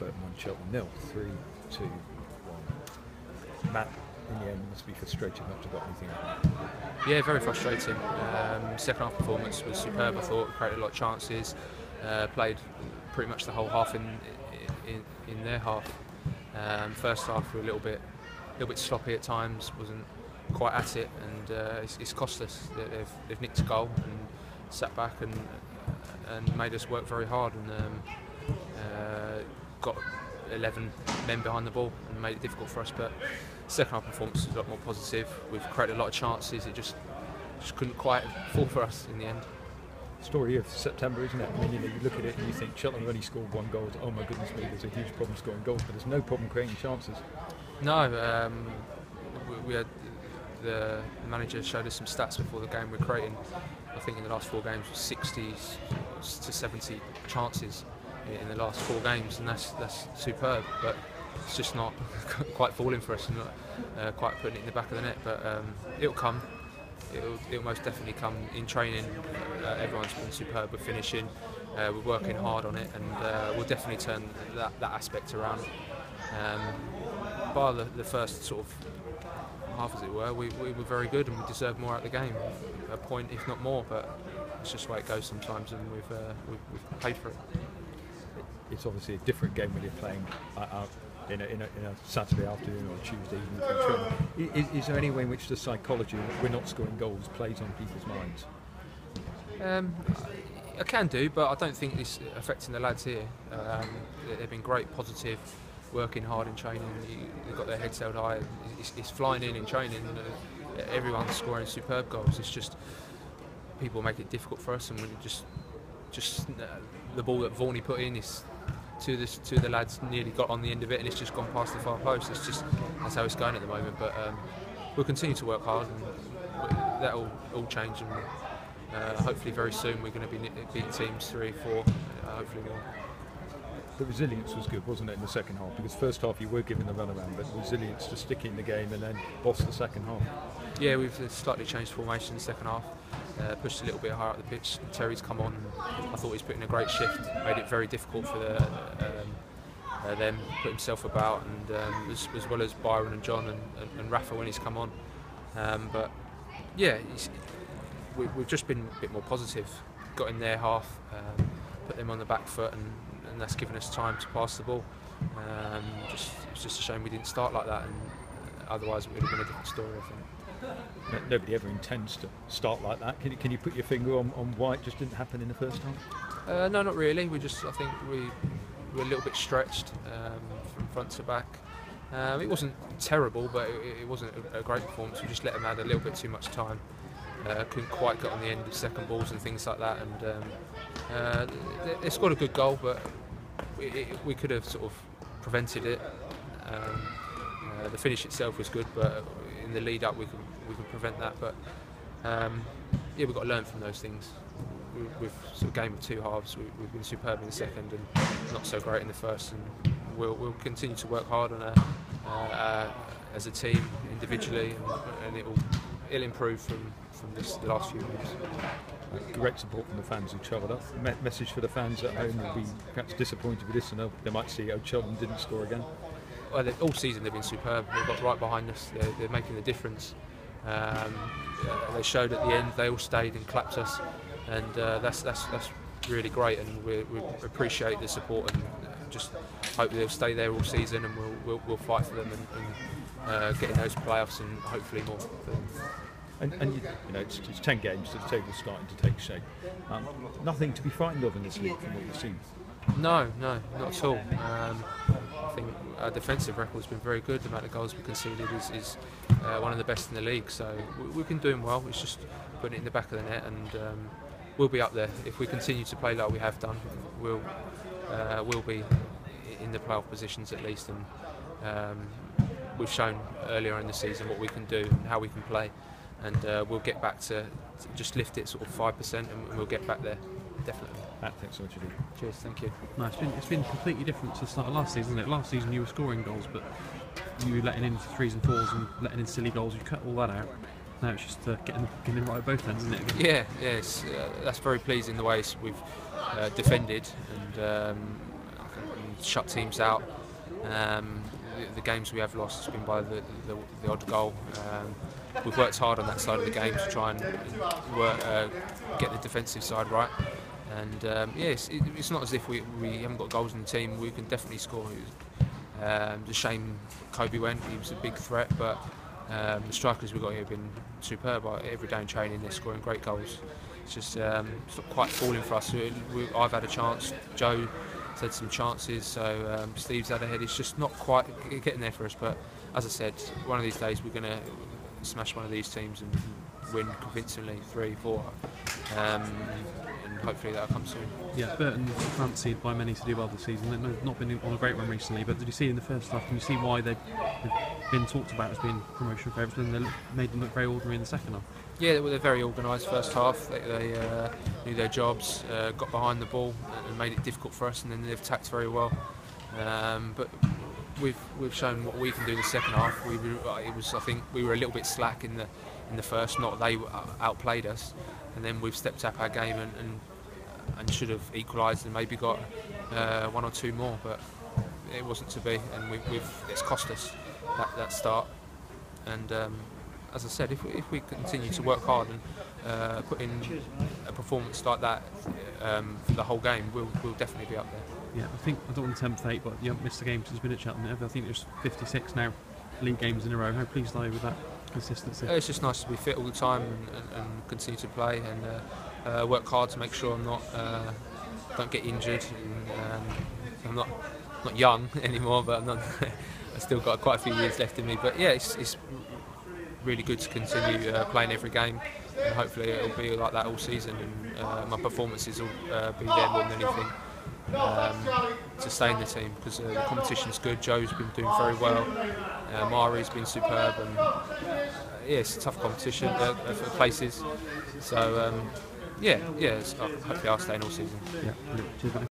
Burton on Cheltenham 0, 3-2-1. Matt, in the end, must be frustrated not to have got anything out of that. Yeah, very frustrating. Second half performance was superb. I thought created a lot of chances. Played pretty much the whole half in their half. First half we were a little bit sloppy at times. Wasn't quite at it, and it's cost us. They've nicked a goal and sat back and made us work very hard, and got 11 men behind the ball and made it difficult for us. But second half performance was a lot more positive. We've created a lot of chances. It just couldn't quite fall for us in the end. Story of September, isn't it? I mean, you look at it and you think Cheltenham only scored 1 goal. Oh my goodness me, there's a huge problem scoring goals, but there's no problem creating chances. No, we had the manager showed us some stats before the game. We're creating, I think in the last 4 games, 60 to 70 chances in the last 4 games, and that's superb. But it's just not quite falling for us, and not quite putting it in the back of the net. But it'll come. It'll most definitely come in training. Everyone's been superb with finishing. We're working hard on it, and we'll definitely turn that aspect around. By the first sort of half, as it were, we were very good, and we deserved more out of the game, a point if not more. But it's just the way it goes sometimes, and we've paid for it. It's obviously a different game when you're playing in a Saturday afternoon or a Tuesday evening. Is there any way in which the psychology that we're not scoring goals plays on people's minds? I can do, but I don't think it's affecting the lads here. They've been great, positive, working hard in training. They've got their heads held high. It's flying in training. Everyone's scoring superb goals. It's just people make it difficult for us, and when just the ball that Vaughan put in is two of the lads nearly got on the end of it, and it's just gone past the far post. That's how it's going at the moment. But we'll continue to work hard, and that'll all change. And hopefully very soon we're going to be beating teams 3, 4, hopefully more. The resilience was good, wasn't it, in the second half? Because first half you were given the runaround, but resilience to stick in the game and then boss the second half. Yeah, we've slightly changed formation in the second half. Pushed a little bit higher up the pitch. Terry's come on, and I thought he's put in a great shift. Made it very difficult for them. Put himself about, and as well as Byron and John and Rafa when he's come on. But yeah, we've just been a bit more positive. Got in their half, put them on the back foot, and that's given us time to pass the ball. It's just a shame we didn't start like that, and otherwise it would have been a different story, I think. Nobody ever intends to start like that. Can you put your finger on why it just didn't happen in the first half? No, not really. I think we were a little bit stretched from front to back. It wasn't terrible, but it wasn't a great performance. We just let them have a little bit too much time. Couldn't quite get on the end of second balls and things like that. And they scored a good goal, but we could have sort of prevented it. The finish itself was good, but in the lead up we can prevent that. But yeah, we've got to learn from those things. We've sort of game of 2 halves. We've been superb in the second and not so great in the first, and we'll continue to work hard on as a team individually, and it'll improve from the last few games. Great support from the fans who travelled up. Message for the fans at home will be perhaps disappointed with this, and they might see Cheltenham didn't score again. Well, all season they've been superb. They've got right behind us. They're making the difference. They showed at the end. They all stayed and clapped us, and that's really great. And we appreciate the support, and just hope they'll stay there all season, and we'll fight for them and get in those playoffs and hopefully more for them. And you know, it's 10 games, so the table's starting to take shape. Nothing to be frightened of in this league from what you've seen. No, not at all. I think our defensive record's been very good. The amount of goals we conceded is one of the best in the league. So we've been doing well. It's just putting it in the back of the net, and we'll be up there if we continue to play like we have done. We'll be in the playoff positions at least, and we've shown earlier in the season what we can do and how we can play. And we'll get back to just lift it sort of 5%, and we'll get back there, definitely. Matt, thanks so much indeed. Cheers, thank you. No, it's been completely different to the start of last season, isn't it? Last season you were scoring goals, but you were letting in 3s and 4s and letting in silly goals. You cut all that out. Now it's just getting right at both ends, isn't it? Yeah, that's very pleasing the way we've defended, and shut teams out. The games we have lost has been by the odd goal. We've worked hard on that side of the game to try and get the defensive side right. And it's not as if we haven't got goals in the team. We can definitely score. The shame Kobe went. He was a big threat, but the strikers we've got here have been superb. Every day in training, they're scoring great goals. It's just it's not quite falling for us. I've had a chance. Joe has had some chances. So Steve's had a head. It's just not quite getting there for us. But as I said, one of these days we're going to smash one of these teams and win convincingly 3-4. And hopefully that'll come soon. Yeah, Burton fancied by many to do well this season. They've not been on a great run recently, but did you see in the first half, can you see why they've been talked about as being promotion favourites, and they made them look very ordinary in the second half? Yeah, they're very organised first half. They knew their jobs, got behind the ball and made it difficult for us, and then they've attacked very well. But we've shown what we can do in the second half. I think we were a little bit slack in the first. Not they outplayed us, and then we've stepped up our game and should have equalised and maybe got one or two more, but it wasn't to be, and it's cost us that start. And as I said, if we continue to work hard and put in a performance like that for the whole game, we'll definitely be up there. Yeah, I don't want to tempt fate, but you haven't missed a game since you've been at Cheltenham. I think there's 56 now league games in a row. How pleased are you with that consistency? It's just nice to be fit all the time and continue to play and work hard to make sure don't get injured. I'm not young anymore, but I've still got quite a few years left in me. But yeah, it's really good to continue playing every game, and hopefully it'll be like that all season, and my performances will be there more than anything to stay in the team, because the competition's good. Joe's been doing very well, Mari's been superb, and it's a tough competition for places. So hopefully I'll stay in all season. Yeah, brilliant. Cheers, mate.